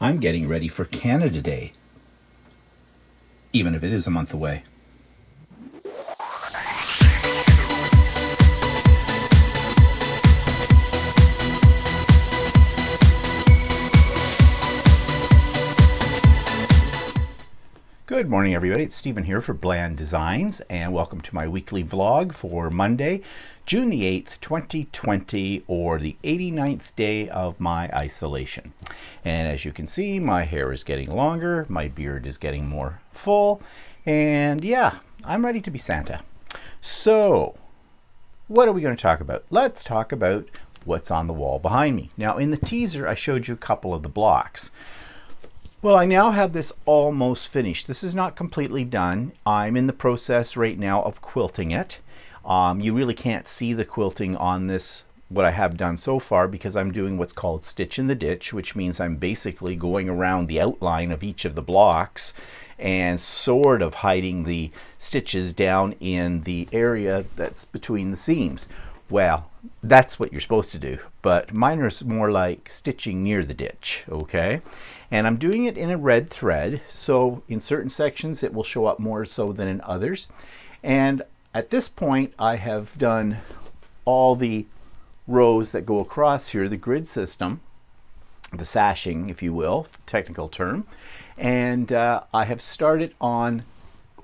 I'm getting ready for Canada Day, even if it is a month away. Good morning, everybody. It's Stephen here for Bland Designs, and welcome to my weekly vlog for Monday, June the 8th, 2020, or the 89th day of my isolation. And as you can see, my hair is getting longer, my beard is getting more full, and yeah, I'm ready to be Santa. So, what are we going to talk about? Let's talk about what's on the wall behind me. Now, in the teaser, I showed you a couple of the blocks. Well, I now have this almost finished. This is not completely done. I'm in the process right now of quilting it. You really can't see the quilting on this, what I have done so far, because I'm doing what's called stitch in the ditch, which means I'm basically going around the outline of each of the blocks and sort of hiding the stitches down in the area that's between the seams. Well, that's what you're supposed to do, but mine is more like stitching near the ditch, okay? And I'm doing it in a red thread, so in certain sections it will show up more so than in others. And at this point I have done all the rows that go across here, the grid system, the sashing, if you will, technical term. And I have started on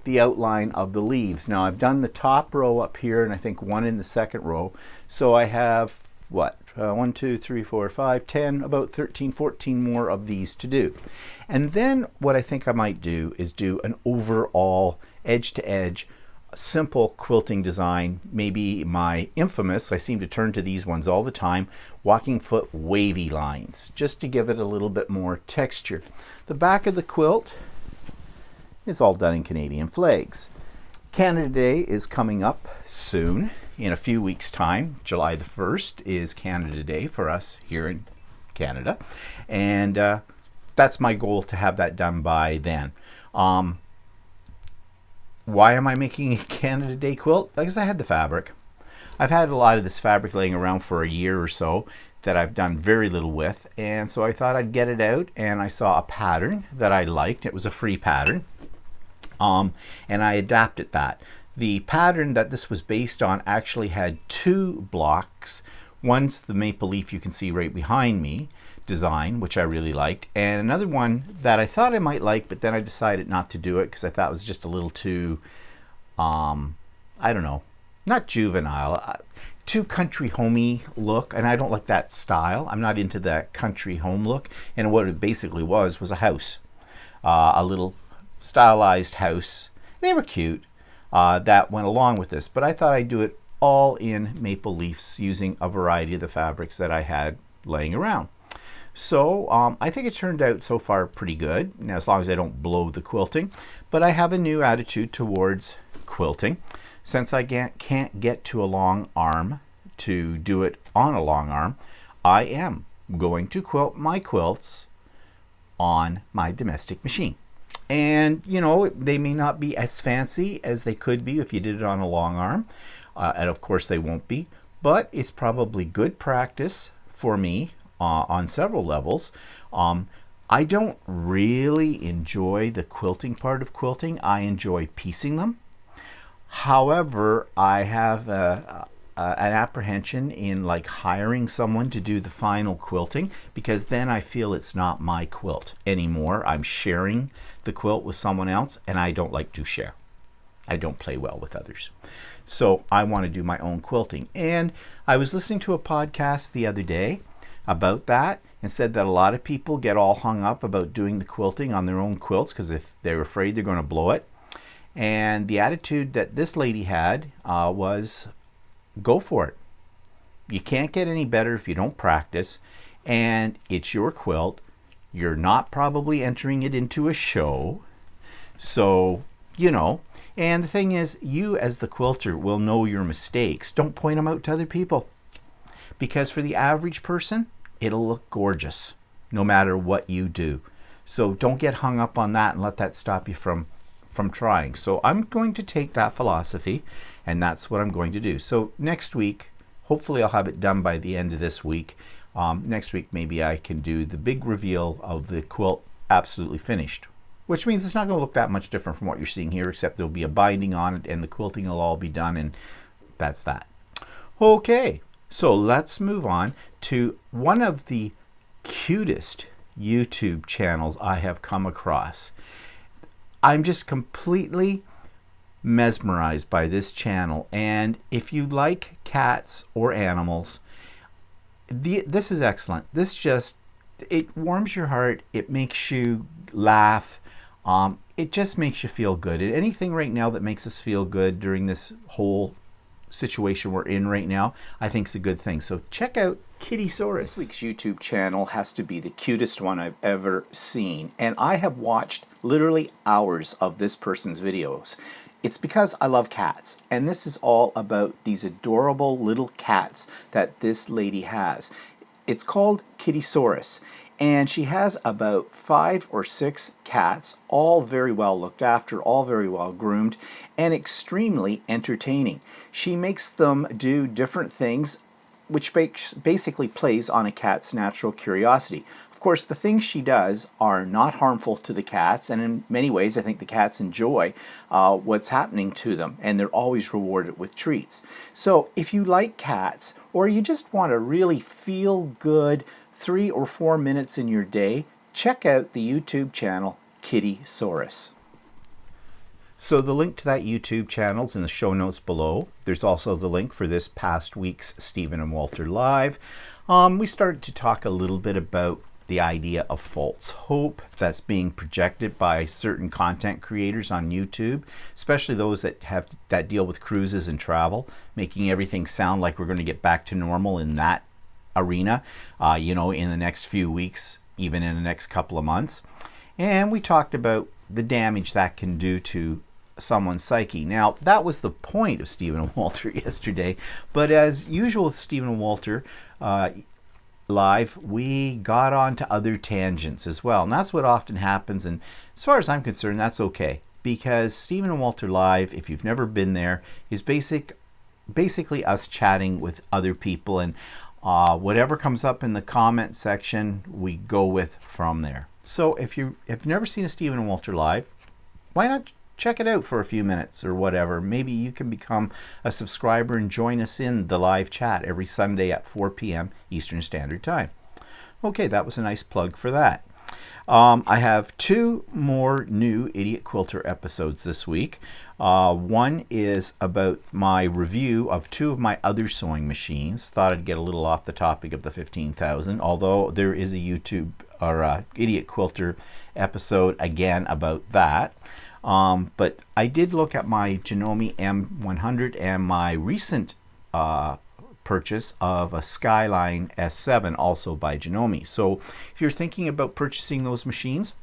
the outline of the leaves. Now I've done the top row up here and I think one in the second row. So I have, what, 1, 2, 3, 4, 5, 10, about 13, 14 more of these to do. And then what I think I might do is do an overall edge to edge simple quilting design, maybe my infamous, I seem to turn to these ones all the time, walking foot wavy lines, just to give it a little bit more texture. The back of the quilt is all done in Canadian flags. Canada Day is coming up soon. In a few weeks' time, July the 1st is Canada Day for us here in Canada. And that's my goal, to have that done by then. Why am I making a Canada Day quilt? Because I had the fabric. I've had a lot of this fabric laying around for a year or so that I've done very little with. And so I thought I'd get it out, and I saw a pattern that I liked. It was a free pattern. And I adapted that. The pattern that this was based on actually had two blocks. One's the maple leaf you can see right behind me design, which I really liked, and another one that I thought I might like, but then I decided not to do it because I thought it was just a little too, I don't know, not juvenile, too country homey look, and I don't like that style. I'm not into that country home look, and what it basically was a house, a little stylized house. They were cute. That went along with this, but I thought I'd do it all in maple leaves using a variety of the fabrics that I had laying around. So I think it turned out so far pretty good, now, as long as I don't blow the quilting. But I have a new attitude towards quilting. Since I can't get to a long arm to do it on a long arm, I am going to quilt my quilts on my domestic machine. And, you know, they may not be as fancy as they could be if you did it on a long arm. And of course they won't be. But it's probably good practice for me on several levels. I don't really enjoy the quilting part of quilting. I enjoy piecing them. However, I have an apprehension in like hiring someone to do the final quilting, because then I feel it's not my quilt anymore. I'm sharing the quilt with someone else, and I don't like to share. I don't play well with others. So I want to do my own quilting. And I was listening to a podcast the other day about that, and said that a lot of people get all hung up about doing the quilting on their own quilts because if they're afraid they're going to blow it. And the attitude that this lady had was, go for it. You can't get any better if you don't practice, and it's your quilt. You're not probably entering it into a show, so you know. And the thing is, you as the quilter will know your mistakes. Don't point them out to other people, because for the average person it'll look gorgeous no matter what you do. So don't get hung up on that and let that stop you from trying. So I'm going to take that philosophy, and that's what I'm going to do. So next week, hopefully I'll have it done by the end of this week. Next week, maybe I can do the big reveal of the quilt absolutely finished, which means it's not going to look that much different from what you're seeing here, except there'll be a binding on it and the quilting will all be done, and that's that. Okay, so let's move on to one of the cutest YouTube channels I have come across. I'm just completely mesmerized by this channel, and if you like cats or animals, this is excellent. This just, it warms your heart, it makes you laugh, it just makes you feel good. And anything right now that makes us feel good during this whole situation we're in right now, I think is a good thing. So check out Kittisaurus. This week's YouTube channel has to be the cutest one I've ever seen, and I have watched literally hours of this person's videos. It's because I love cats, and this is all about these adorable little cats that this lady has. It's called Kittisaurus, and she has about 5 or 6 cats, all very well looked after, all very well groomed, and extremely entertaining. She makes them do different things, which basically plays on a cat's natural curiosity. Of course, the things she does are not harmful to the cats, and in many ways I think the cats enjoy what's happening to them, and they're always rewarded with treats. So if you like cats, or you just want to really feel good 3 or 4 minutes in your day, check out the YouTube channel Kittisaurus. So the link to that YouTube channel is in the show notes below. There's also the link for this past week's Stephen and Walter Live. We started to talk a little bit about the idea of false hope that's being projected by certain content creators on YouTube, especially those that deal with cruises and travel, making everything sound like we're going to get back to normal in that arena, in the next few weeks, even in the next couple of months. And we talked about the damage that can do to someone's psyche. Now, that was the point of Stephen and Walter yesterday, but as usual with Stephen and Walter Live, we got on to other tangents as well, and that's what often happens, and as far as I'm concerned, that's okay, because Stephen and Walter Live, if you've never been there, is basically us chatting with other people, and whatever comes up in the comment section, we go with from there. So if you've never seen a Stephen and Walter Live, why not check it out for a few minutes or whatever? Maybe you can become a subscriber and join us in the live chat every Sunday at 4 p.m. Eastern Standard Time. Okay, that was a nice plug for that. I have 2 more new Idiot Quilter episodes this week. One is about my review of 2 of my other sewing machines. Thought I'd get a little off the topic of the 15,000, although there is a YouTube or Idiot Quilter episode again about that. But I did look at my Janome M100 and my recent purchase of a Skyline S7, also by Janome. So if you're thinking about purchasing those machines,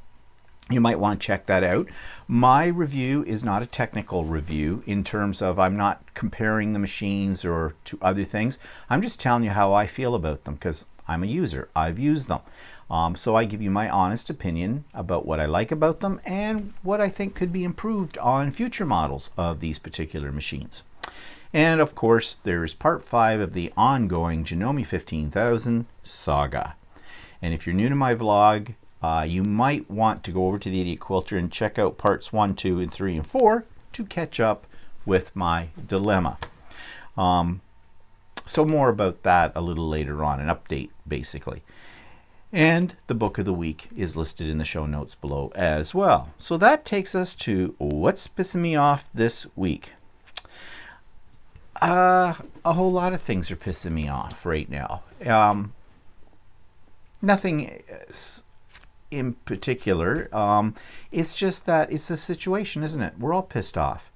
you might want to check that out. My review is not a technical review in terms of I'm not comparing the machines or to other things. I'm just telling you how I feel about them because I'm a user. I've used them. So I give you my honest opinion about what I like about them and what I think could be improved on future models of these particular machines. And of course, there's part 5 of the ongoing Janome 15,000 saga. And if you're new to my vlog, you might want to go over to the Idiot Quilter and check out parts 1, 2, and 3, and 4 to catch up with my dilemma. So more about that a little later on, an update basically. And the book of the week is listed in the show notes below as well. So that takes us to what's pissing me off this week. A whole lot of things are pissing me off right now. Nothing in particular. It's just that it's a situation, isn't it? We're all pissed off.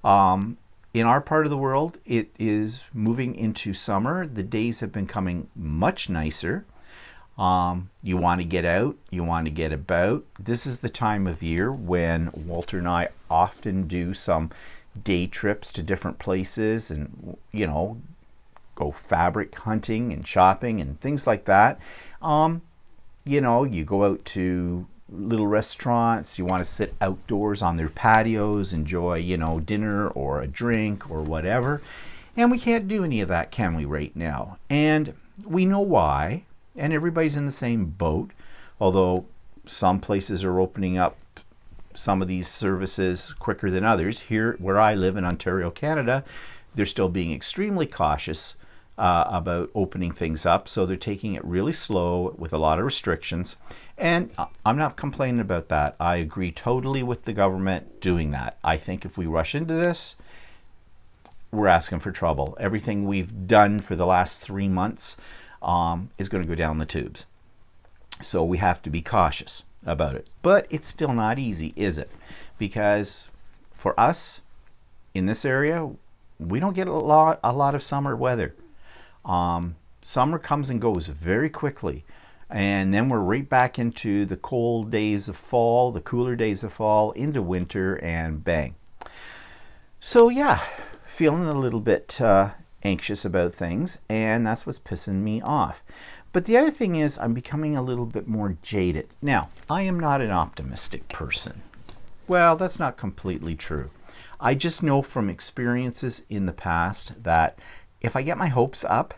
In our part of the world, it is moving into summer. The days have been coming much nicer. You want to get out, you want to get about. This is the time of year when Walter and I often do some day trips to different places and, go fabric hunting and shopping and things like that. You go out to little restaurants, you want to sit outdoors on their patios, enjoy, dinner or a drink or whatever. And we can't do any of that, can we, right now? And we know why. and everybody's in the same boat, although some places are opening up some of these services quicker than others. Here, where I live in Ontario, Canada, they're still being extremely cautious about opening things up, so they're taking it really slow with a lot of restrictions, and I'm not complaining about that. I agree totally with the government doing that. I think if we rush into this, we're asking for trouble. Everything we've done for the last 3 months is going to go down the tubes. So we have to be cautious about it. But it's still not easy, is it? Because for us in this area, we don't get a lot of summer weather. Summer comes and goes very quickly. And then we're right back into the cold days of fall, the cooler days of fall, into winter, and bang. So yeah, feeling a little bit anxious about things, and that's what's pissing me off. But the other thing is I'm becoming a little bit more jaded. Now, I am not an optimistic person. Well, that's not completely true. I just know from experiences in the past that if I get my hopes up,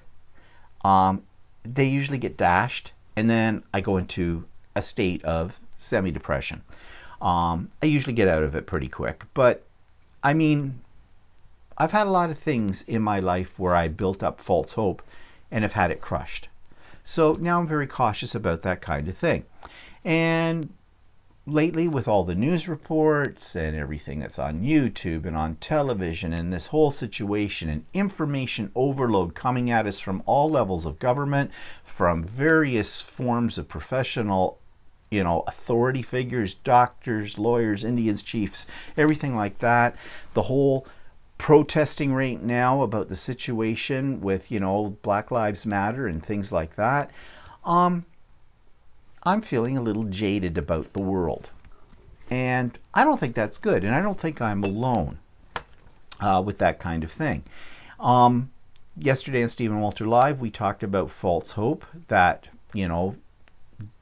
they usually get dashed, and then I go into a state of semi-depression. I usually get out of it pretty quick, but I mean, I've had a lot of things in my life where I built up false hope and have had it crushed. So now I'm very cautious about that kind of thing. And lately, with all the news reports and everything that's on YouTube and on television and this whole situation and information overload coming at us from all levels of government, from various forms of professional, authority figures, doctors, lawyers, Indians chiefs, everything like that, the whole protesting right now about the situation with, Black Lives Matter and things like that. I'm feeling a little jaded about the world. And I don't think that's good. And I don't think I'm alone with that kind of thing. Yesterday on Stephen Walter Live, we talked about false hope that,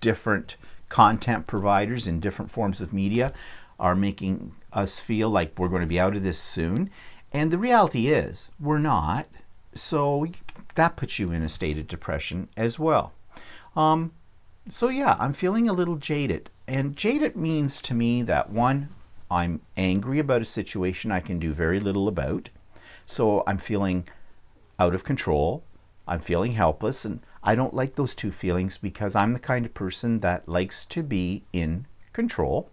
different content providers in different forms of media are making us feel like we're going to be out of this soon. And the reality is, we're not. So that puts you in a state of depression as well. So yeah, I'm feeling a little jaded. And jaded means to me that, one, I'm angry about a situation I can do very little about. So I'm feeling out of control. I'm feeling helpless. And I don't like those two feelings because I'm the kind of person that likes to be in control,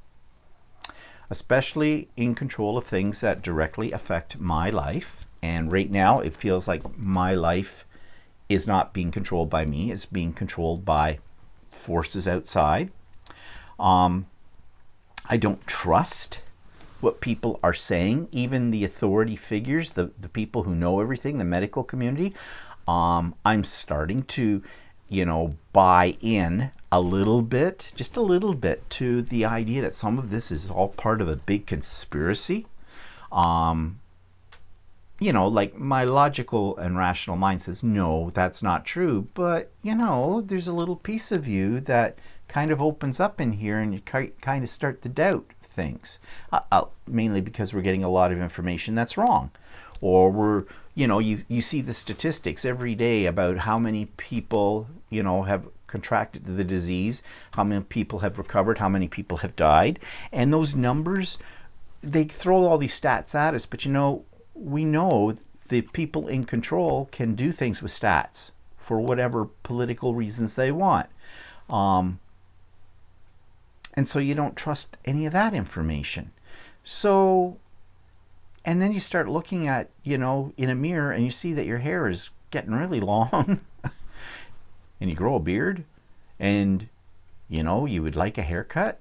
especially in control of things that directly affect my life. And right now, it feels like my life is not being controlled by me. It's being controlled by forces outside. I don't trust what people are saying, even the authority figures, the people who know everything, the medical community. I'm starting to, buy in a little bit, just a little bit, to the idea that some of this is all part of a big conspiracy. Like my logical and rational mind says, no, that's not true. But, there's a little piece of you that kind of opens up in here and you kind of start to doubt things. Mainly because we're getting a lot of information that's wrong. Or we're, you see the statistics every day about how many people, have contracted the disease, how many people have recovered, how many people have died. And those numbers, they throw all these stats at us, but we know the people in control can do things with stats for whatever political reasons they want. And so you don't trust any of that information. So, and then you start looking at, in a mirror and you see that your hair is getting really long and you grow a beard and, you would like a haircut.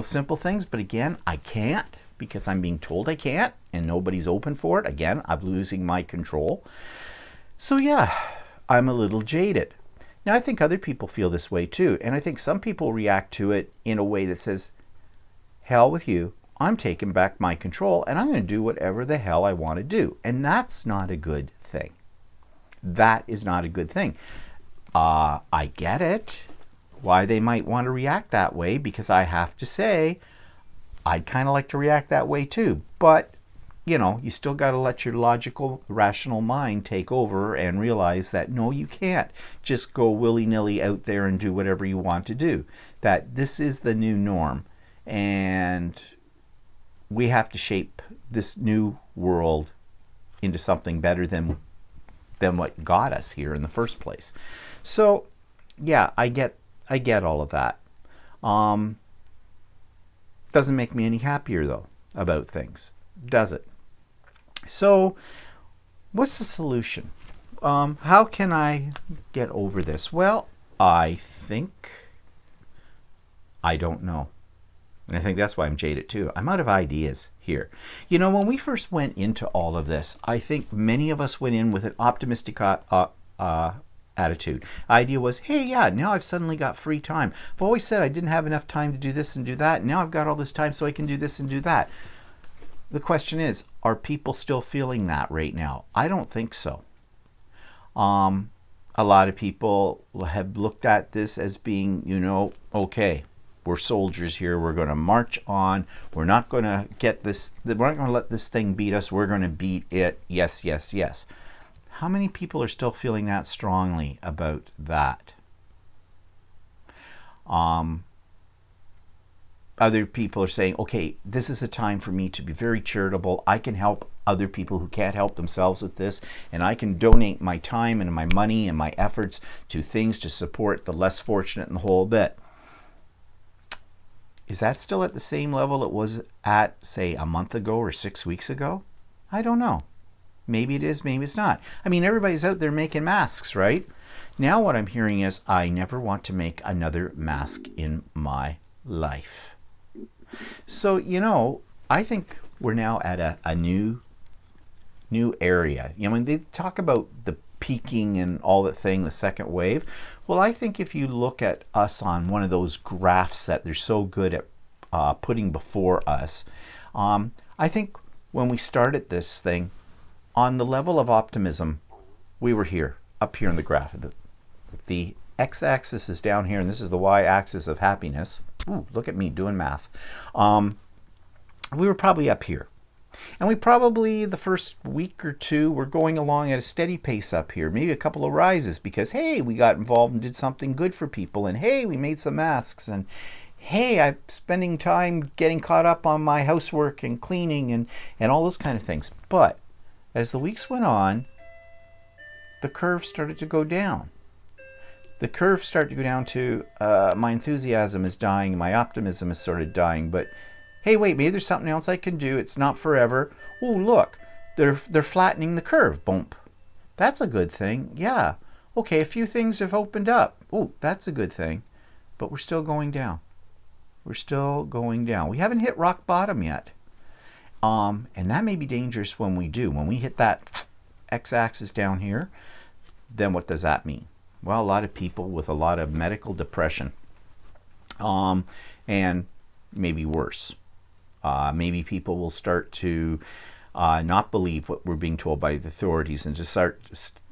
Simple things. But again, I can't because I'm being told I can't and nobody's open for it. Again, I'm losing my control. So yeah, I'm a little jaded. Now, I think other people feel this way too. And I think some people react to it in a way that says, hell with you. I'm taking back my control and I'm going to do whatever the hell I want to do. And that's not a good thing. That is not a good thing. I get it, why they might want to react that way, because I have to say, I'd kind of like to react that way too. But you know, you still got to let your logical, rational mind take over and realize that no, you can't just go willy-nilly out there and do whatever you want to do. That this is the new norm, and we have to shape this new world into something better than what got us here in the first place. So, yeah, I get all of that. Doesn't make me any happier though about things, does it? So, what's the solution? How can I get over this? Well, I don't know. And I think that's why I'm jaded too. I'm out of ideas here. You know, when we first went into all of this, I think many of us went in with an optimistic attitude. Idea was, hey, yeah, now I've suddenly got free time. I've always said I didn't have enough time to do this and do that. Now I've got all this time so I can do this and do that. The question is, are people still feeling that right now? I don't think so. A lot of people have looked at this as being, you know, okay, we're soldiers here. We're going to march on. We're not going to we're not going to let this thing beat us. We're going to beat it. Yes, yes, yes. How many people are still feeling that strongly about that? Other people are saying, okay, this is a time for me to be very charitable. I can help other people who can't help themselves with this, and I can donate my time and my money and my efforts to things to support the less fortunate in the whole bit. Is that still at the same level it was at, say, a month ago or 6 weeks ago? I don't know. Maybe it is, maybe it's not. I mean, everybody's out there making masks, right? Now what I'm hearing is, I never want to make another mask in my life. So, you know, I think we're now at a new area. You know, when they talk about the peaking and all that thing, the second wave, well, I think if you look at us on one of those graphs that they're so good at putting before us, I think when we started this thing, on the level of optimism, we were here, up here in the graph. The x-axis is down here, and this is the y-axis of happiness. Ooh, look at me doing math. We were probably up here. And we probably, the first week or two, were going along at a steady pace up here. Maybe a couple of rises because, hey, we got involved and did something good for people. And, hey, we made some masks. And, hey, I'm spending time getting caught up on my housework and cleaning and all those kind of things. But as the weeks went on, the curve started to go down. The curve started to go down to my enthusiasm is dying, my optimism is sort of dying, but hey, wait, maybe there's something else I can do. It's not forever. Oh, look, they're flattening the curve. Bump. That's a good thing. Yeah. Okay, a few things have opened up. Oh, that's a good thing. But we're still going down. We're still going down. We haven't hit rock bottom yet. And that may be dangerous when we do. When we hit that x-axis down here, then what does that mean? Well, a lot of people with a lot of medical depression, and maybe worse. Maybe people will start to not believe what we're being told by the authorities and just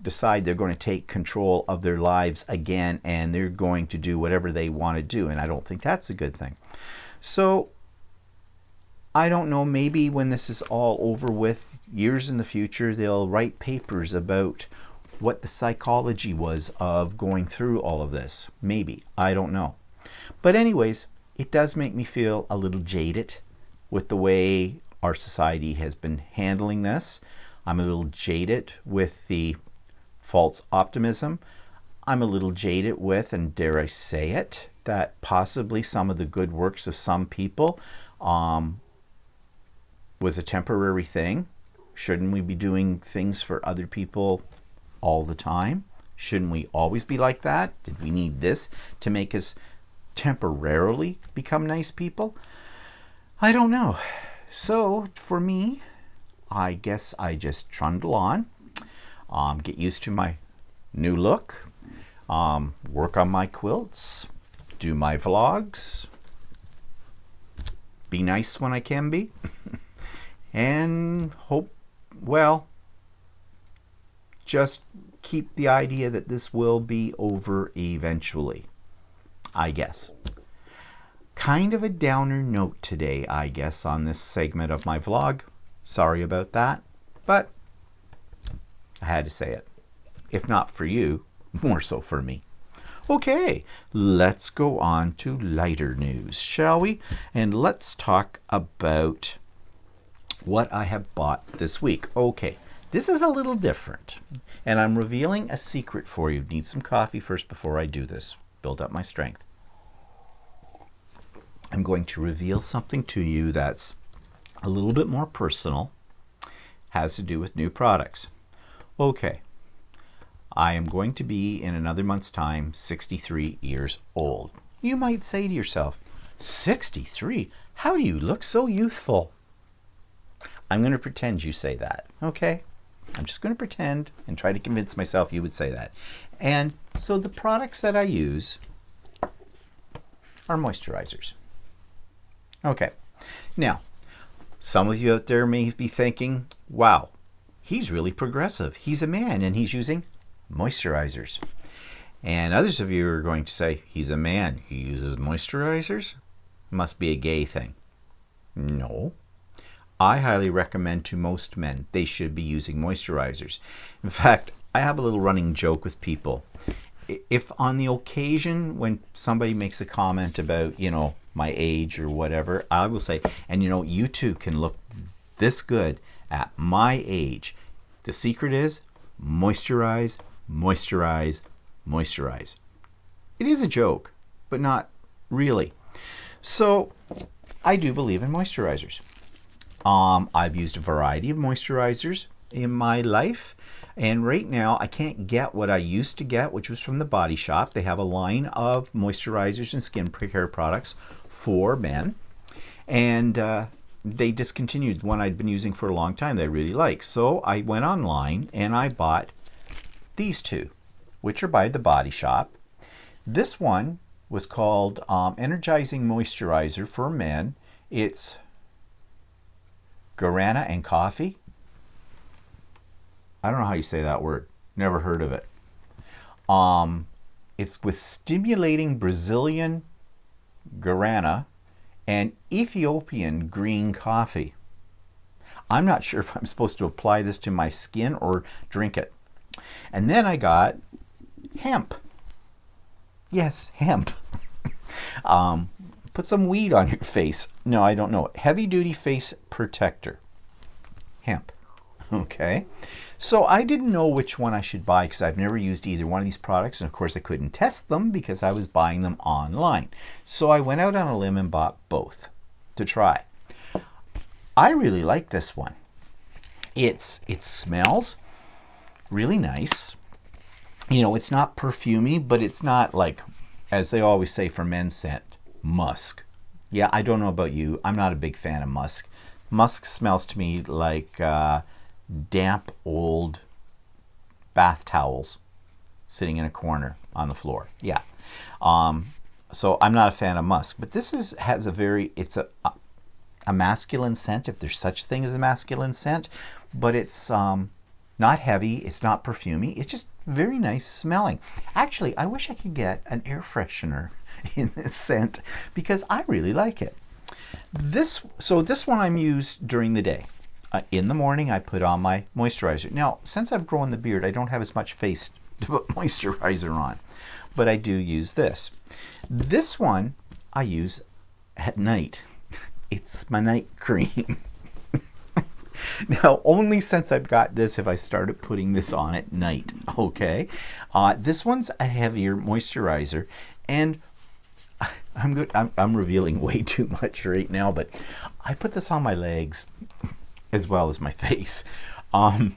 decide they're going to take control of their lives again, and they're going to do whatever they want to do. And I don't think that's a good thing. So I don't know, maybe when this is all over with, years in the future, they'll write papers about what the psychology was of going through all of this. Maybe. I don't know. But anyways, it does make me feel a little jaded with the way our society has been handling this. I'm a little jaded with the false optimism. I'm a little jaded with, and dare I say it, that possibly some of the good works of some people was a temporary thing. Shouldn't we be doing things for other people all the time? Shouldn't we always be like that? Did we need this to make us temporarily become nice people? I don't know. So for me, I guess I just trundle on, get used to my new look, work on my quilts, do my vlogs, be nice when I can be, and hope, well, just keep the idea that this will be over eventually, I guess. Kind of a downer note today, I guess, on this segment of my vlog. Sorry about that, but I had to say it. If not for you, more so for me. Okay, let's go on to lighter news, shall we? And let's talk about what I have bought this week. Okay, this is a little different, and I'm revealing a secret for you. Need some coffee first before I do this. Build up my strength. I'm going to reveal something to you that's a little bit more personal, has to do with new products. Okay, I am going to be, in another month's time, 63 years old. You might say to yourself, 63? How do you look so youthful? I'm going to pretend you say that, okay? I'm just going to pretend and try to convince myself you would say that. And so the products that I use are moisturizers. Okay, now, some of you out there may be thinking, wow, he's really progressive. He's a man and he's using moisturizers. And others of you are going to say, he's a man, he uses moisturizers? Must be a gay thing. No. I highly recommend to most men they should be using moisturizers. In fact, I have a little running joke with people. If on the occasion when somebody makes a comment about, my age or whatever, I will say, and you too can look this good at my age. The secret is moisturize, moisturize, moisturize. It is a joke, but not really. So I do believe in moisturizers. I've used a variety of moisturizers in my life, and right now I can't get what I used to get, which was from the Body Shop. They have a line of moisturizers and skin care products for men, and they discontinued one I'd been using for a long time that I really like. So I went online and I bought these two, which are by the Body Shop. This one was called Energizing Moisturizer for Men. It's guarana and coffee. I don't know how you say that word. Never heard of it. It's with stimulating Brazilian guarana and Ethiopian green coffee. I'm not sure if I'm supposed to apply this to my skin or drink it. And then I got hemp. Yes, hemp. Put some weed on your face. No, I don't know. Heavy duty face protector. Hemp. Okay. So I didn't know which one I should buy because I've never used either one of these products. And of course I couldn't test them because I was buying them online. So I went out on a limb and bought both to try. I really like this one. It smells really nice. It's not perfumey, but it's not like, as they always say for men's scent, musk. Yeah, I don't know about you. I'm not a big fan of musk. Musk smells to me like damp old bath towels sitting in a corner on the floor. Yeah. So I'm not a fan of musk, but this has it's a masculine scent, if there's such a thing as a masculine scent, but it's not heavy, it's not perfumey, it's just very nice smelling. Actually, I wish I could get an air freshener in this scent because I really like it. This one I'm used during the day. In the morning, I put on my moisturizer. Now, since I've grown the beard, I don't have as much face to put moisturizer on, but I do use this. This one I use at night. It's my night cream. Now, only since I've got this have I started putting this on at night, okay? This one's a heavier moisturizer, and I'm revealing way too much right now, but I put this on my legs as well as my face. I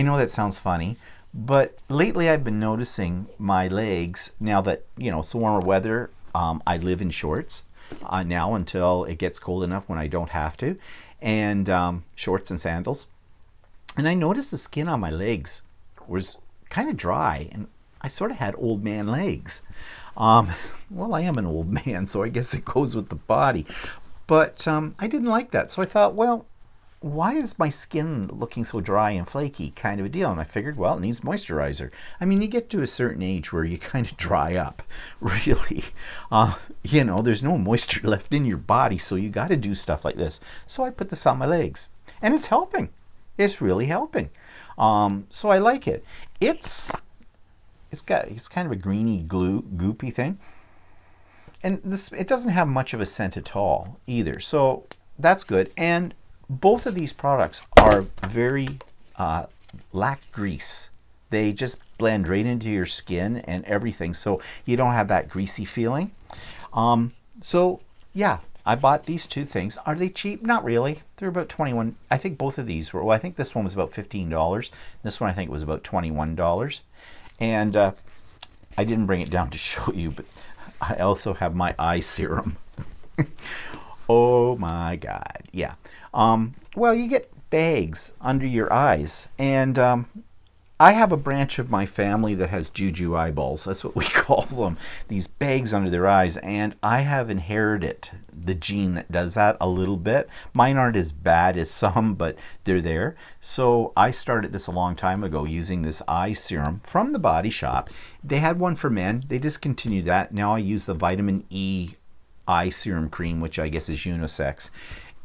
know that sounds funny, but lately I've been noticing my legs, now that, it's warmer weather, I live in shorts now until it gets cold enough when I don't have to, and shorts and sandals. And I noticed the skin on my legs was kind of dry, and I sort of had old man legs. Well, I am an old man, so I guess it goes with the body. But I didn't like that, so I thought, well, why is my skin looking so dry and flaky, kind of a deal? And I figured, well, it needs moisturizer. I mean, you get to a certain age where you kind of dry up, really. There's no moisture left in your body, so you got to do stuff like this. So I put this on my legs. and it's helping. It's really helping. So I like it. It's kind of a greeny goopy thing. And it doesn't have much of a scent at all either. So that's good. And both of these products are very lack grease. They just blend right into your skin and everything, so you don't have that greasy feeling. So yeah, I bought these two things. Are they cheap? Not really. They're about $21. I think both of these were, well, I think this one was about $15. This one I think was about $21. And I didn't bring it down to show you, but I also have my eye serum. Oh my God, yeah. Well, you get bags under your eyes, and I have a branch of my family that has juju eyeballs. That's what we call them. These bags under their eyes, and I have inherited the gene that does that a little bit. Mine aren't as bad as some, but they're there. So I started this a long time ago using this eye serum from the Body Shop. They had one for men. They discontinued that. Now I use the vitamin E eye serum cream, which I guess is unisex,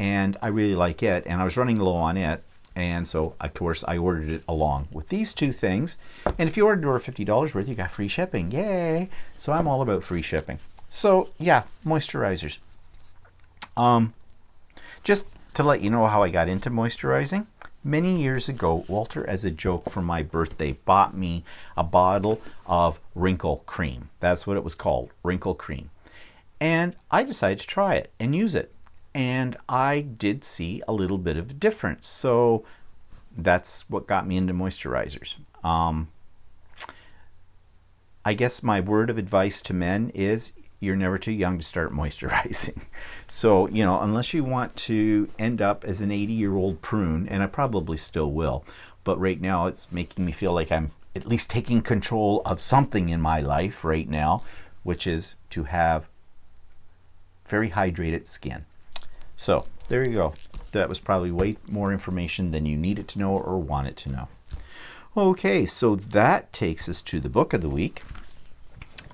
and I really like it, and I was running low on it. And so, of course, I ordered it along with these two things. And if you ordered over $50 worth, you got free shipping. Yay! So I'm all about free shipping. So, yeah, moisturizers. Just to let you know how I got into moisturizing. Many years ago, Walter, as a joke for my birthday, bought me a bottle of wrinkle cream. That's what it was called, wrinkle cream. And I decided to try it and use it. And I did see a little bit of a difference. So that's what got me into moisturizers. I guess my word of advice to men is you're never too young to start moisturizing. So, you know, unless you want to end up as an 80-year-old prune, and I probably still will, but right now it's making me feel like I'm at least taking control of something in my life right now, which is to have very hydrated skin. So there you go. That was probably way more information than you needed to know or wanted to know. Okay, so that takes us to the book of the week.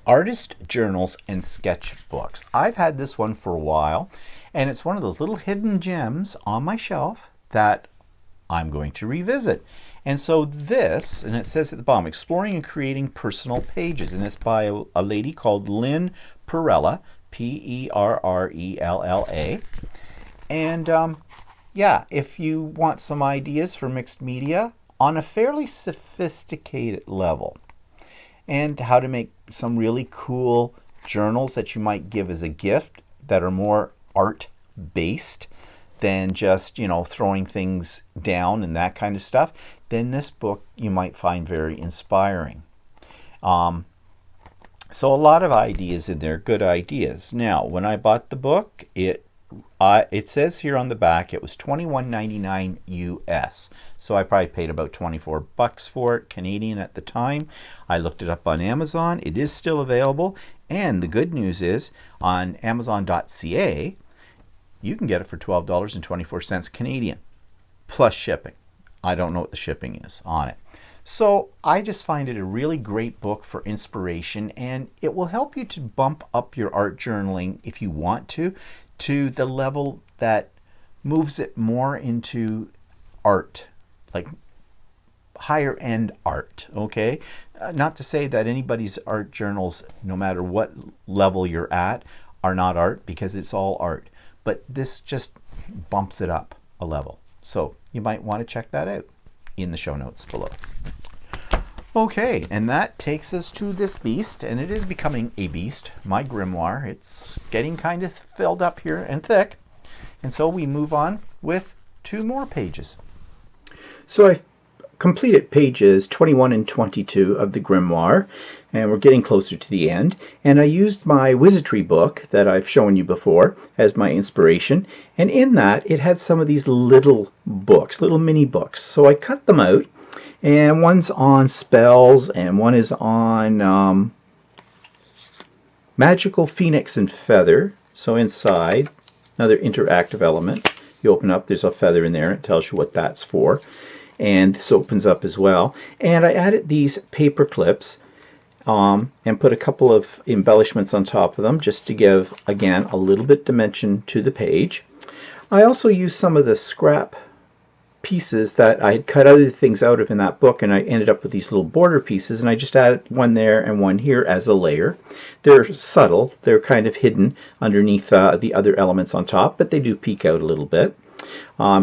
Artist Journals and Sketchbooks. I've had this one for a while, and it's one of those little hidden gems on my shelf that I'm going to revisit. And so this, and it says at the bottom, Exploring and Creating Personal Pages, and it's by a lady called Lynne Perrella, Perrella. And yeah, if you want some ideas for mixed media on a fairly sophisticated level, and how to make some really cool journals that you might give as a gift that are more art-based than just, you know, throwing things down and that kind of stuff, then this book you might find very inspiring. So a lot of ideas in there, good ideas. Now, when I bought the book, it says here on the back it was $21.99 US. So I probably paid about $24 for it, Canadian at the time. I looked it up on Amazon. It is still available. And the good news is on Amazon.ca, you can get it for $12.24 Canadian, plus shipping. I don't know what the shipping is on it. So I just find it a really great book for inspiration, and it will help you to bump up your art journaling if you want to the level that moves it more into art, like higher end art, okay? Not to say that anybody's art journals, no matter what level you're at, are not art, because it's all art. But this just bumps it up a level. So you might want to check that out in the show notes below. Okay, and that takes us to this beast, and it is becoming a beast, my grimoire. It's getting kind of filled up here and thick, and so we move on with 2 more pages. So I've completed pages 21 and 22 of the grimoire, and we're getting closer to the end, and I used my wizardry book that I've shown you before as my inspiration, and in that it had some of these little books, little mini books, so I cut them out. And one's on spells, and one is on magical phoenix and feather. So inside, another interactive element. You open up, there's a feather in there. It tells you what that's for. And this opens up as well. And I added these paper clips and put a couple of embellishments on top of them just to give, again, a little bit dimension to the page. I also used some of the scrap pieces that I had cut other things out of in that book, and I ended up with these little border pieces, and I just added one there and one here as a layer. They're subtle, they're kind of hidden underneath the other elements on top, but they do peek out a little bit.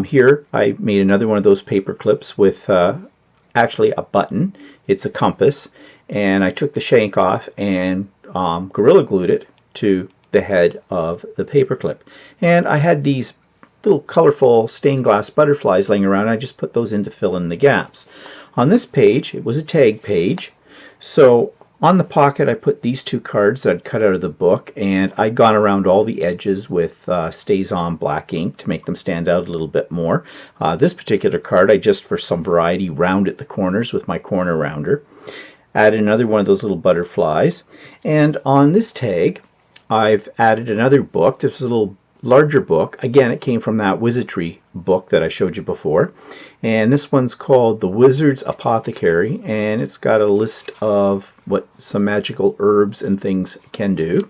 Here I made another one of those paper clips with actually a button. It's a compass, and I took the shank off and Gorilla Glued it to the head of the paperclip. And I had these little colorful stained glass butterflies laying around. I just put those in to fill in the gaps. On this page, it was a tag page, so on the pocket I put these two cards that I'd cut out of the book, and I'd gone around all the edges with Stays On black ink to make them stand out a little bit more. This particular card I just, for some variety, rounded the corners with my corner rounder. Added another one of those little butterflies, and on this tag I've added another book. This is a little larger book. Again, it came from that wizardry book that I showed you before, and this one's called The Wizard's Apothecary, and it's got a list of what some magical herbs and things can do.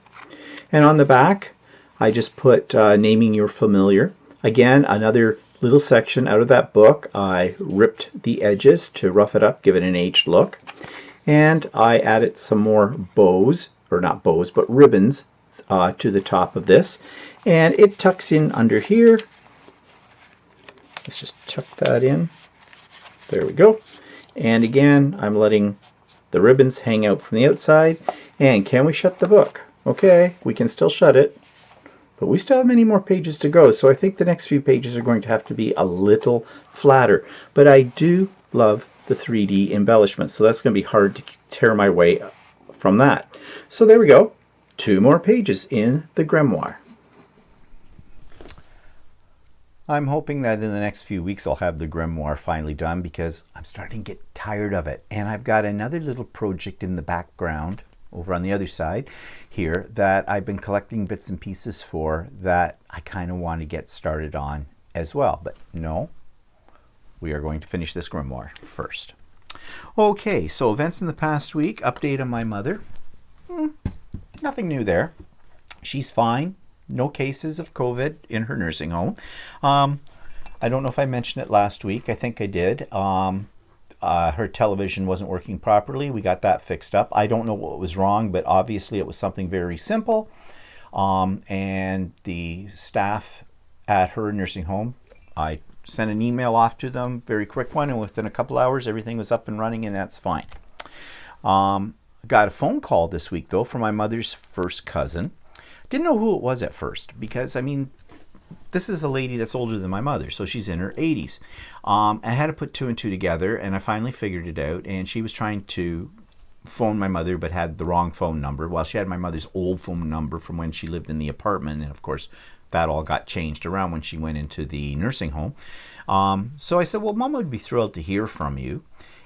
And on the back I just put Naming Your Familiar. Again, another little section out of that book. I ripped the edges to rough it up, give it an aged look, and I added some more bows, or not bows, but ribbons to the top of this, and it tucks in under here. Let's just tuck that in. There we go. And again, I'm letting the ribbons hang out from the outside. And can we shut the book? Okay, we can still shut it, but we still have many more pages to go, so I think the next few pages are going to have to be a little flatter. But I do love the 3D embellishments, so that's going to be hard to tear my way from that. So there we go. 2 more pages in the grimoire. I'm hoping that in the next few weeks I'll have the grimoire finally done, because I'm starting to get tired of it. And I've got another little project in the background over on the other side here that I've been collecting bits and pieces for, that I kind of want to get started on as well. But no, we are going to finish this grimoire first. Okay, so events in the past week. Update on my mother. Nothing new there. She's fine. No cases of COVID in her nursing home. I don't know if I mentioned it last week. I think I did. Her television wasn't working properly. We got that fixed up. I don't know what was wrong, but obviously it was something very simple. And the staff at her nursing home, I sent an email off to them, very quick one, and within a couple hours everything was up and running, and that's fine. Got a phone call this week though from my mother's first cousin. Didn't know who it was at first, because I mean, this is a lady that's older than my mother, so she's in her 80s. I had to put 2 and 2 together, and I finally figured it out. And she was trying to phone my mother, but had the wrong phone number. Well, she had my mother's old phone number from when she lived in the apartment, and of course that all got changed around when she went into the nursing home. So I said, well, Mom would be thrilled to hear from you.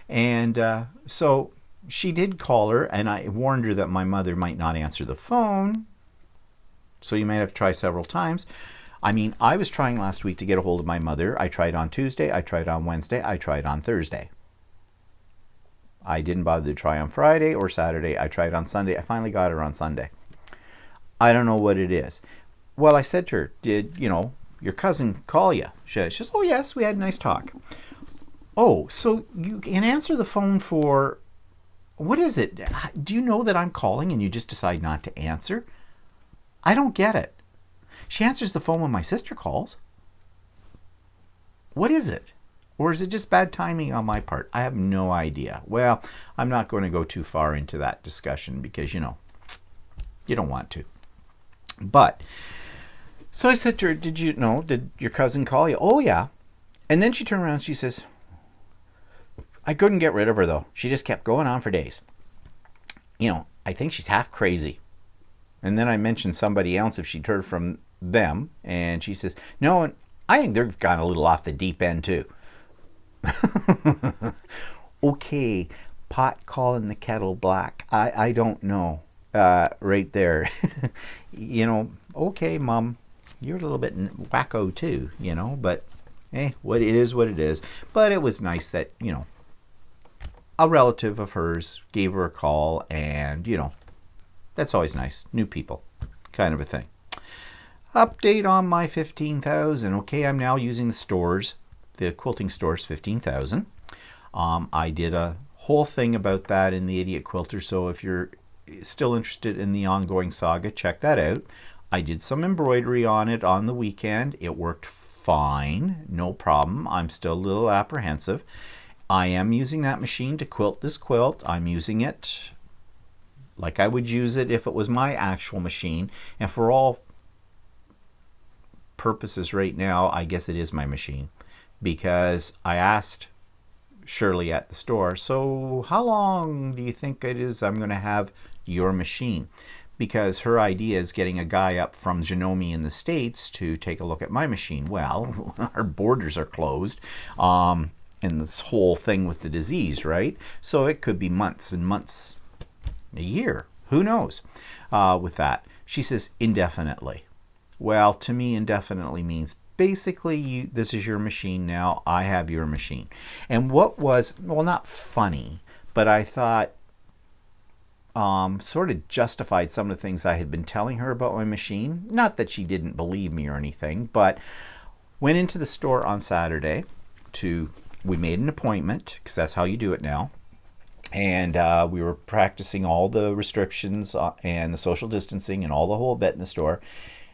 And so she did call her, and I warned her that my mother might not answer the phone, so you might have to try several times. I mean, I was trying last week to get a hold of my mother. I tried on Tuesday, I tried on Wednesday, I tried on Thursday. I didn't bother to try on Friday or Saturday. I tried on Sunday. I finally got her on Sunday. I don't know what it is. Well, I said to her, did, your cousin call you? She says, oh yes, we had a nice talk. Oh, so you can answer the phone for, what is it? Do you know that I'm calling and you just decide not to answer? I don't get it. She answers the phone when my sister calls. What is it? Or is it just bad timing on my part? I have no idea. Well, I'm not going to go too far into that discussion because, you don't want to. But, so I said to her, did your cousin call you? Oh, yeah. And then she turned around and she says, I couldn't get rid of her, though. She just kept going on for days. I think she's half crazy. And then I mentioned somebody else, if she'd heard from them, and she says, no, I think they've gone a little off the deep end too. Okay, pot calling the kettle black. I don't know. Right there. Okay, Mom, you're a little bit wacko too, but what it is what it is. But it was nice that, a relative of hers gave her a call, and, that's always nice. New people, kind of a thing. Update on my 15,000. Okay, I'm now using the stores the quilting store's 15,000. I did a whole thing about that in the Idiot Quilter, so if you're still interested in the ongoing saga, check that out. I did some embroidery on it on the weekend. It worked fine, no problem. I'm still a little apprehensive. I am using that machine to quilt this quilt. I'm using it like I would use it if it was my actual machine, and for all purposes right now, I guess it is my machine, because I asked Shirley at the store, so how long do you think it is I'm going to have your machine? Because her idea is getting a guy up from Janome in the States to take a look at my machine. Well, our borders are closed, and this whole thing with the disease, right? So it could be months and months, a year, who knows, with that. She says indefinitely. Well, to me, indefinitely means basically this is your machine now, I have your machine. And what was, well, not funny, but I thought sort of justified some of the things I had been telling her about my machine. Not that she didn't believe me or anything, but went into the store on Saturday we made an appointment, because that's how you do it now. And we were practicing all the restrictions and the social distancing and all the whole bit in the store.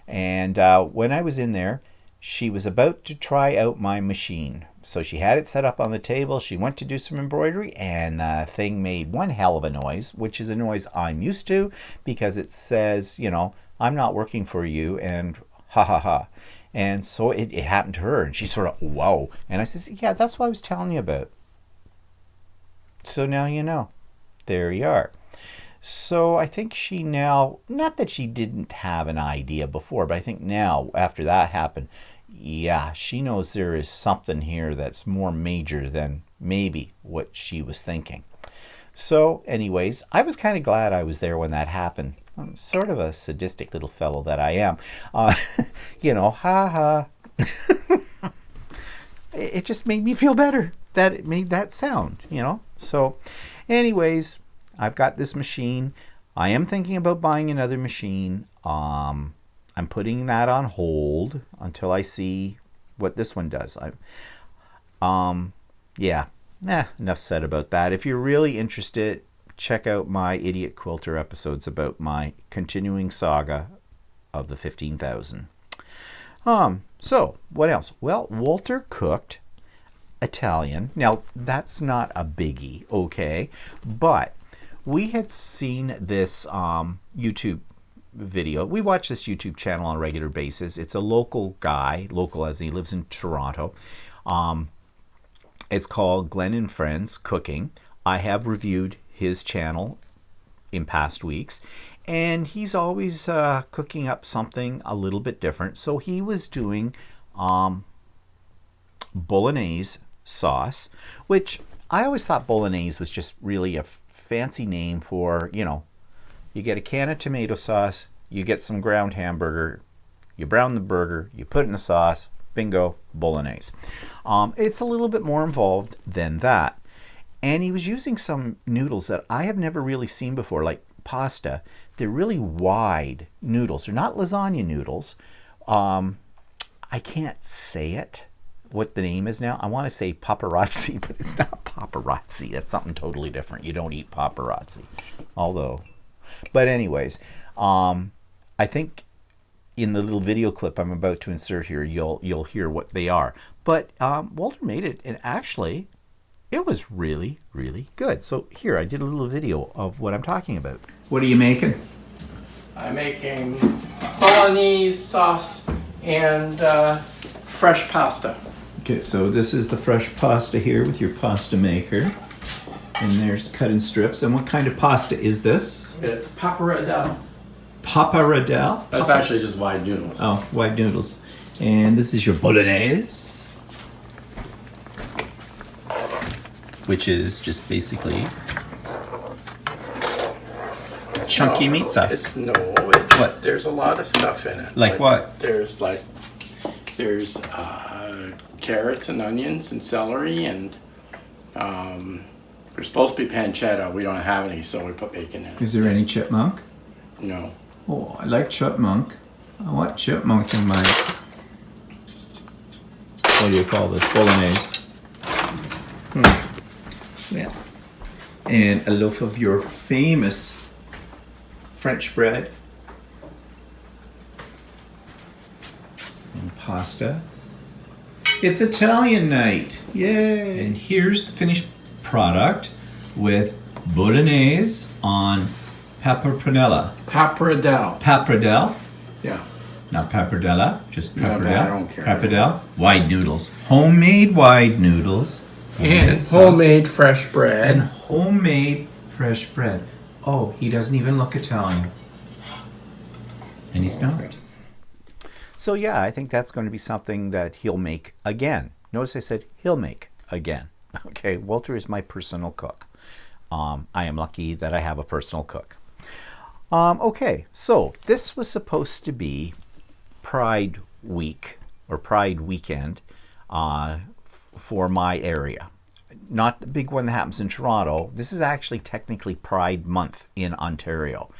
And when I was in there, she was about to try out my machine. So she had it set up on the table. She went to do some embroidery, and the thing made one hell of a noise, which is a noise I'm used to, because it says, you know, I'm not working for you, and ha ha ha. And so it happened to her, and she sort of, whoa. And I says, yeah, that's what I was telling you about. So now you know. There you are. So I think she now, not that she didn't have an idea before, but I think now, after that happened, yeah, she knows there is something here that's more major than maybe what she was thinking. So anyways, I was kind of glad I was there when that happened. I'm sort of a sadistic little fellow that I am. You know, ha ha. It just made me feel better that it made that sound, you know. So anyways, I've got this machine. I am thinking about buying another machine. I'm putting that on hold until I see what this one does. Yeah, enough said about that. If you're really interested, check out my Idiot Quilter episodes about my continuing saga of the 15,000. So what else? Well, Walter cooked Italian. Now, that's not a biggie, okay? But we had seen this YouTube video. We watch this YouTube channel on a regular basis. It's a local guy, local as he lives in Toronto. It's called Glenn and Friends Cooking. I have reviewed his channel in past weeks, and he's always cooking up something a little bit different. So he was doing bolognese sauce, which I always thought bolognese was just really a fancy name for, you know, you get a can of tomato sauce, you get some ground hamburger, you brown the burger, you put it in the sauce, bingo, bolognese. It's a little bit more involved than that. And he was using some noodles that I have never really seen before, like pasta. They're really wide noodles. They're not lasagna noodles. I can't say it, what the name is now. I want to say paparazzi, but it's not paparazzi. That's something totally different. You don't eat paparazzi. Although, but anyways, I think in the little video clip I'm about to insert here, you'll hear what they are. But Walter made it, and actually, it was really, really good. So here, I did a little video of what I'm talking about. What are you making? I'm making bolognese sauce and fresh pasta. Okay, so this is the fresh pasta here with your pasta maker. And there's cut in strips. And what kind of pasta is this? It's pappardelle. Pappardelle? That's actually just wide noodles. Oh, wide noodles. And this is your bolognese, which is just basically chunky meat sauce. What? There's a lot of stuff in it. Like what? There's carrots and onions and celery, and there's supposed to be pancetta. We don't have any, so we put bacon in it. Is there any chipmunk? No. Oh, I like chipmunk. I want chipmunk in my... what do you call this? Bolognese. Yeah. And a loaf of your famous French bread. And pasta. It's Italian night. Yay! And here's the finished product with bolognese on pappardelle. Pappardelle. Yeah. Not pappardella, just No, but pappardelle. I don't care. Pappardelle. Wide noodles. Homemade wide noodles. And sauce. homemade fresh And bread. homemade fresh bread. Oh, he doesn't even look Italian. And he's not. So yeah, I think that's going to be something that he'll make again. Notice I said he'll make again. Okay, Walter is my personal cook. I am lucky that I have a personal cook. Okay, so this was supposed to be Pride Week or Pride Weekend for my area. Not the big one that happens in Toronto. This is actually technically Pride Month in Ontario.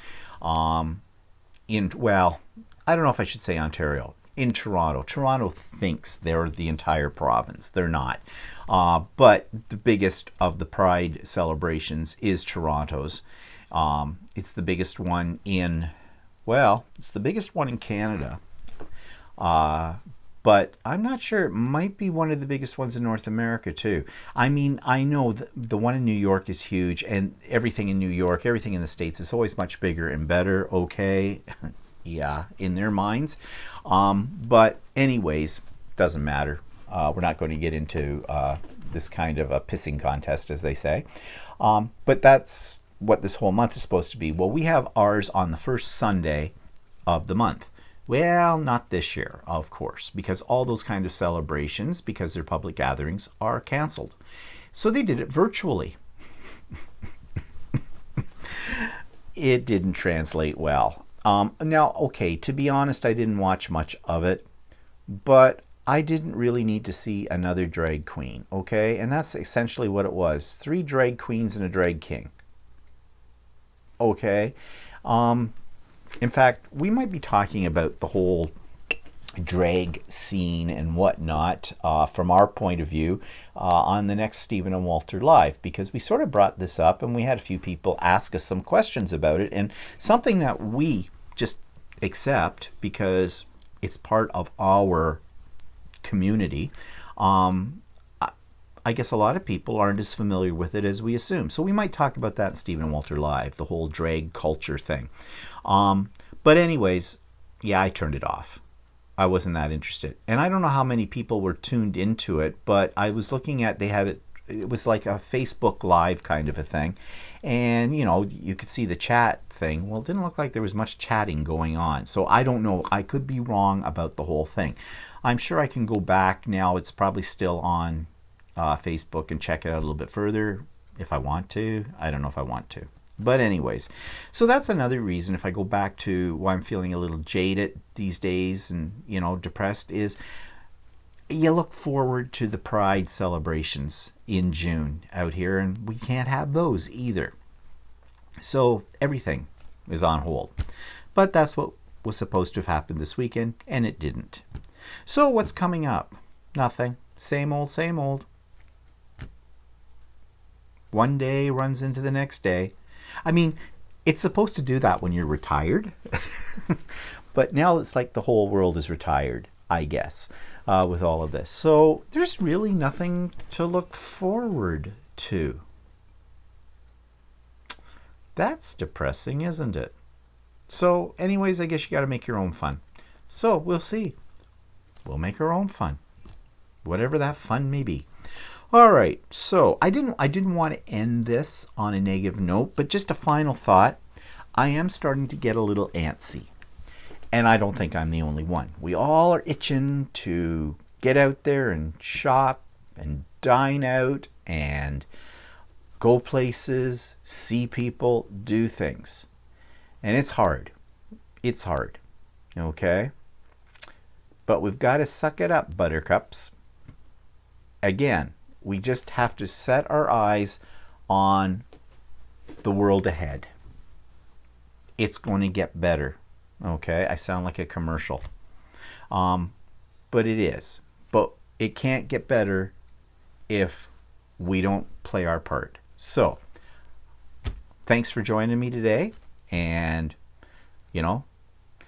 Well, I don't know if I should say Ontario. In Toronto. Toronto thinks they're the entire province. They're not. But the biggest of the Pride celebrations is Toronto's. It's the biggest one in, well, it's the biggest one in Canada. But I'm not sure. It might be one of the biggest ones in North America too. I mean, I know the one in New York is huge, and everything in New York, everything in the States is always much bigger and better. Okay. Yeah, in their minds. But anyways, doesn't matter. We're not going to get into this kind of a pissing contest, as they say. But that's what this whole month is supposed to be. Well, we have ours on the first Sunday of the month. Well, not this year, of course, because all those kind of celebrations, because they're public gatherings, are canceled. So they did it virtually. It didn't translate well. Now, okay, to be honest, I didn't watch much of it, but I didn't really need to see another drag queen, okay? And that's essentially what it was. 3 drag queens and a drag king. Okay? In fact, we might be talking about the whole drag scene and whatnot from our point of view on the next Stephen and Walter Live, because we sort of brought this up and we had a few people ask us some questions about it, and something that we just accept because it's part of our community. I guess a lot of people aren't as familiar with it as we assume. So we might talk about that in Stephen and Walter Live, the whole drag culture thing. But anyways, yeah, I turned it off. I wasn't that interested. And I don't know how many people were tuned into it, but I was looking at, they had it was like a Facebook Live kind of a thing. And, you know, you could see the chat thing. Well, it didn't look like there was much chatting going on. So I don't know. I could be wrong about the whole thing. I'm sure I can go back now. It's probably still on Facebook and check it out a little bit further if I want to. I don't know if I want to. But anyways, so that's another reason, if I go back to why I'm feeling a little jaded these days and, you know, depressed, is you look forward to the Pride celebrations in June out here, and we can't have those either. So everything is on hold. But that's what was supposed to have happened this weekend, and it didn't. So what's coming up? Nothing. Same old, same old. One day runs into the next day. I mean, it's supposed to do that when you're retired. But now it's like the whole world is retired, I guess, with all of this. So there's really nothing to look forward to. That's depressing, isn't it? So anyways, I guess you got to make your own fun. So we'll see. We'll make our own fun. Whatever that fun may be. All right, so I didn't want to end this on a negative note, but just a final thought. I am starting to get a little antsy, and I don't think I'm the only one. We all are itching to get out there and shop and dine out and go places, see people, do things. And it's hard. It's hard, okay? But we've got to suck it up, buttercups. Again, we just have to set our eyes on the world ahead. It's going to get better. Okay, I sound like a commercial. But it is. But it can't get better if we don't play our part. So, thanks for joining me today, and,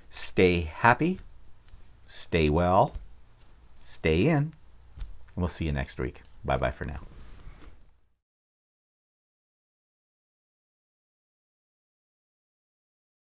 stay happy, stay well, stay in, and we'll see you next week. Bye-bye for now.